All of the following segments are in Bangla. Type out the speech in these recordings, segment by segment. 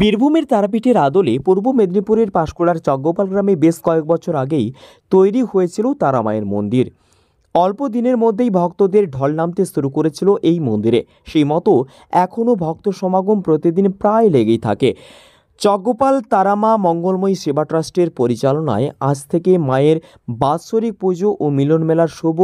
বীরভূমের তারাপীঠের আদলে পূর্ব মেদিনীপুরের পাঁশকুড়ার চকগোপাল গ্রামে বেশ কয়েক বছর আগেই তৈরি হয়েছিল তারামায়ের মন্দির। অল্প দিনের মধ্যেই ভক্তদের ঢল নামতে শুরু করেছিল এই মন্দিরে। সেই মতো এখনও ভক্ত সমাগম প্রতিদিন প্রায় লেগেই থাকে। চকগোপাল তারামা মঙ্গলময়ী সেবা ট্রাস্টের পরিচালনায় আজ থেকে মায়ের বাৎসরিক পুজো ও মিলন মেলার শুভ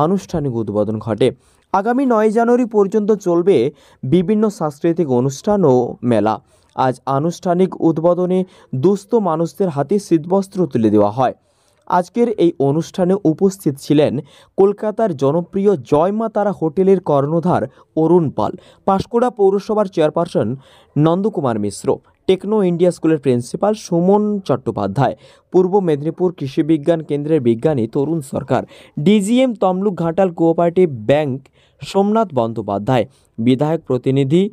আনুষ্ঠানিক উদ্বোধন ঘটে। আগামী 9 জানুয়ারি পর্যন্ত চলবে বিভিন্ন সাংস্কৃতিক অনুষ্ঠান ও মেলা। আজ আনুষ্ঠানিক উদ্বোধনে দুস্থ মানুষদের হাতে শীতবস্ত্র তুলে দেওয়া হয়। আজকের এই অনুষ্ঠানে উপস্থিত ছিলেন কলকাতার জনপ্রিয় জয় মা তারা হোটেলের কর্ণধার অরুণ পাল, পাঁশকুড়া পৌরসভার chairperson Nandakumar Mishra, techno India স্কুলের প্রিন্সিপাল সুমন চট্টোপাধ্যায়, পূর্ব মেদিনীপুর কৃষি বিজ্ঞান কেন্দ্রের বিজ্ঞানী Tarun Sarkar, DGM Tamluk Ghatal cooperative bank Somnath Bandyopadhyay, বিধায়ক প্রতিনিধি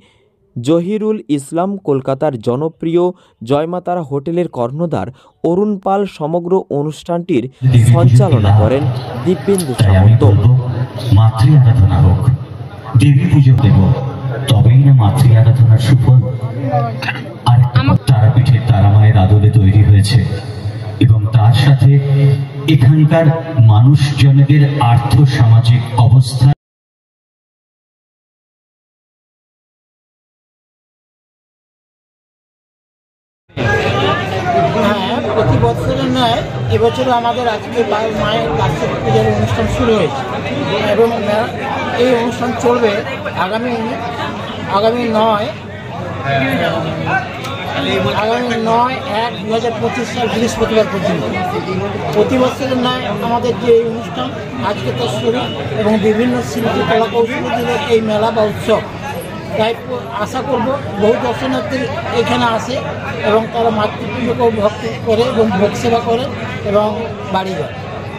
জহিরুল ইসলাম, কলকাতার জনপ্রিয় জয়মাতারা হোটেলের কর্ণধার অরুণ পাল সমগ্র অনুষ্ঠানটির সঞ্চালনা করেন দিব্যেন্দু সামন্ত। মাতৃ আরাধনা হোক, দেবী পুজো দেব, তবেই না মাতৃ আরাধনার সুফল। আর তারাপীঠের তারামায়ের আদলে তৈরি হয়েছে এবং তার সাথে এখানকার মানুষজনদের আর্থ সামাজিক অবস্থা প্রতি বছরের নয়, এবছরও আমাদের আজকে মায়ের বার্ষিক পূজার অনুষ্ঠান শুরু হয়েছে এবং এই অনুষ্ঠান চলবে আগামী 9/1/2025 সাল বৃহস্পতিবার পর্যন্ত। প্রতি বছরের নয় আমাদের যে এই অনুষ্ঠান আজকে তার শুরু এবং বিভিন্ন শিল্পী কলা কৌশলীদের এই মেলা বা উৎসব। তাই আশা করব বহু দর্শনার্থী এখানে আসে এবং তারা মাতৃপুজোকেও ভক্তি করে এবং ভোগ সেবা করে এবং বাড়ি যায়।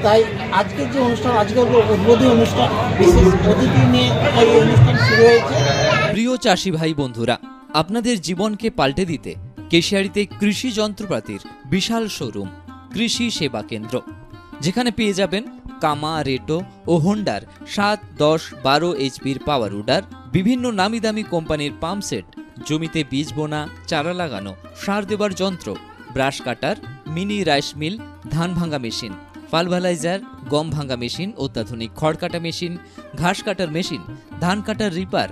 তাই আজকের যে অনুষ্ঠান, আজকের উদ্বোধনী অনুষ্ঠান, বিশেষ অতিথি নিয়ে এই অনুষ্ঠান শুরু হয়েছে। প্রিয় চাষি ভাই বন্ধুরা, আপনাদের জীবনকে পাল্টে দিতে কেশিয়াড়িতে কৃষি যন্ত্রপাতির বিশাল শোরুম কৃষি সেবা কেন্দ্র, যেখানে পেয়ে যাবেন কামা, রেটো ও হোন্ডার 7, 10, 12 এইচপির পাওয়ার উডার, বিভিন্ন নামি দামি কোম্পানির পাম্প সেট, জমিতে বীজ বোনা, চারা লাগানো, সার দেবার যন্ত্র, brush cutter, mini rice mill, ধান ভাঙা মেশিন, পালভালাইজার, গম ভাঙা মেশিন, অত্যাধুনিক খড় কাটা মেশিন, ঘাস কাটার মেশিন, ধান কাটার রিপার,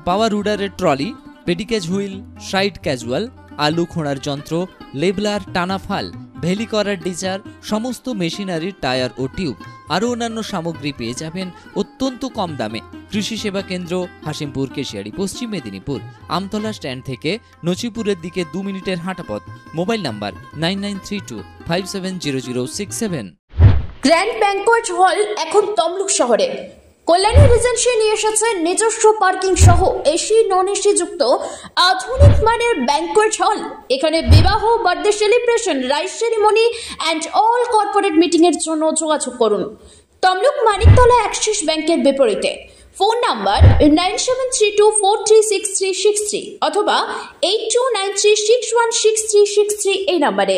পাওয়ার উডারের ট্রলি, পেডিক্যাজ হুইল, সাইড ক্যাজুয়াল, আলু খোঁড়ার যন্ত্র, লেবলার, টানা ফাল, ভেলি করার ডিজার, সমস্ত মেশিনারির টায়ার ও টিউব, আরও অন্যান্য সামগ্রী পেয়ে যাবেন অত্যন্ত কম দামে। কৃষি সেবা কেন্দ্র, হাসিমপুর, কেশিয়াড়ি, পশ্চিম মেদিনীপুর। আমতলা স্ট্যান্ড থেকে নচিপুরের দিকে 2 মিনিটের হাঁটা পথ। Mobile number 9932570067। Grand banquet hall এখন তমলুক শহরে। কল্যাণী রিজেন্সি নিয়ে এসেছে নিজস্ব পার্কিং সহ এসি নন এসি যুক্ত আধুনিক মানের ব্যাংকোয়েট হল। এখানে বিবাহ, birthday celebration, rice ceremony and all corporate meeting এর জন্য যোগাযোগ করুন তমলুক মানিকতলা অ্যাক্সিস ব্যাংকের বিপরীতে। ফোন নাম্বার 9732436363 অথবা 8293616363 এই নাম্বারে।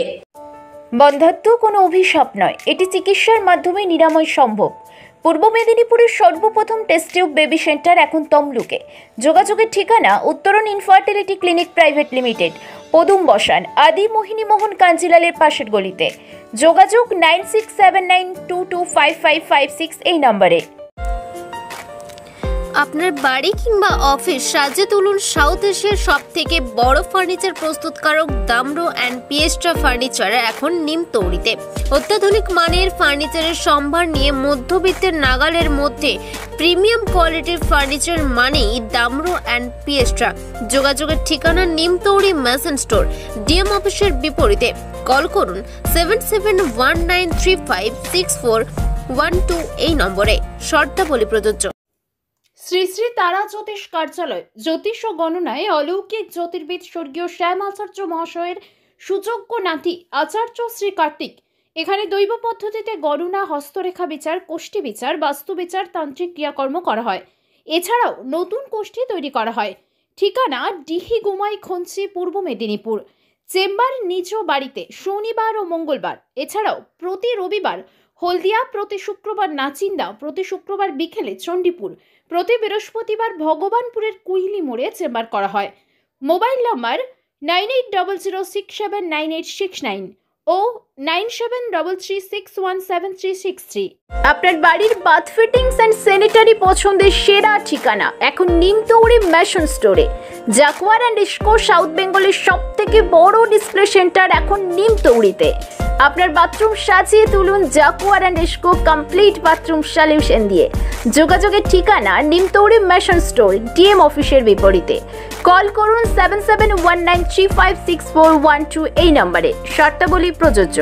বন্ধ্যাত্ব কোনো অভিশাপ নয়, এটি চিকিৎসার মাধ্যমে নিরাময় সম্ভব। পূর্ব মেদিনীপুরের সর্বপ্রথম টেস্ট টিউব বেবি সেন্টার এখন তমলুকে। যোগাযোগের ঠিকানা উত্তরণ ইনফার্টিলিটি ক্লিনিক প্রাইভেট লিমিটেড, পদুম বসান, আদি মোহিনী মোহন কাঞ্জিলালের পাশের গলিতে। যোগাযোগ 9679225556 এই নম্বরে। আপনার বাড়ি কিংবা অফিস সাজিয়ে তুলুন সাউথ এশিয়ার সব থেকে বড় ফার্নিচার প্রস্তুতকারক দামরো অ্যান্ড পিয়েস্ট্রা ফার্নিচার এখন নিমতৌড়িতে। অত্যাধুনিক মানের ফার্নিচারের সম্ভার নিয়ে মধ্যবিত্তের নাগালের মধ্যে প্রিমিয়াম কোয়ালিটির ফার্নিচার মানেই দামরো অ্যান্ড পিয়েস্ট্রা। যোগাযোগের ঠিকানা নিমতৌড়ি মেসন স্টোর, ডিএম অফিসের বিপরীতে। কল করুন 7719356412 এই নম্বরে। শর্তাবলী প্রযোজ্য। শ্রী শ্রী তারা জ্যোতিষ কার্যালয় জ্যোতিষ ও গণনায় অলৌকিক জ্যোতির্বিদ স্বর্গীয় শ্যাম আচার্য মহাশয়ের সুযোগ্য নাতি আচার্য শ্রী কার্তিক। এখানে দৈব পদ্ধতিতে গণনা, হস্তরেখা বিচার, কোষ্ঠী বিচার, বাস্তু বিচার, তান্ত্রিক ক্রিয়াকর্ম করা হয়। এছাড়াও নতুন কোষ্ঠী তৈরি করা হয়। ঠিকানা ডিহি গুমাই খঞ্চি, পূর্ব মেদিনীপুর। চেম্বার নিজ বাড়িতে শনিবার ও মঙ্গলবার। এছাড়াও প্রতি রবিবার হলদিয়া, প্রতি শুক্রবার নাচিন্দা, প্রতি শুক্রবার বিকেলে চণ্ডীপুর, প্রতি বৃহস্পতিবার ভগবানপুরের কুইলি মোড়ে চেম্বার করা হয়। মোবাইল নাম্বার 9800679869 ও 9733617363। আপনার বাড়ির বাথ ফিটিংস অ্যান্ড স্যানিটারি পছন্দের সেরা ঠিকানা এখন নিমতৌড়ি ম্যাশন স্টোরে। জাকুয়ার অ্যান্ড ইস্কো সাউথ বেঙ্গলের সব থেকে বড় ডিসপ্লে সেন্টার এখন নিমতৌড়িতে। আপনার বাথরুম সাজিয়ে তুলুন Jaquar and IISCO complete bathroom solution দিয়ে। যোগাযোগের ঠিকানা নিমতৌড়ি ম্যাশন স্টোর, ডিএম অফিসের বিপরীতে। কল করুন 7719356412 এই নম্বরে। শর্তাবলী প্রযোজ্য।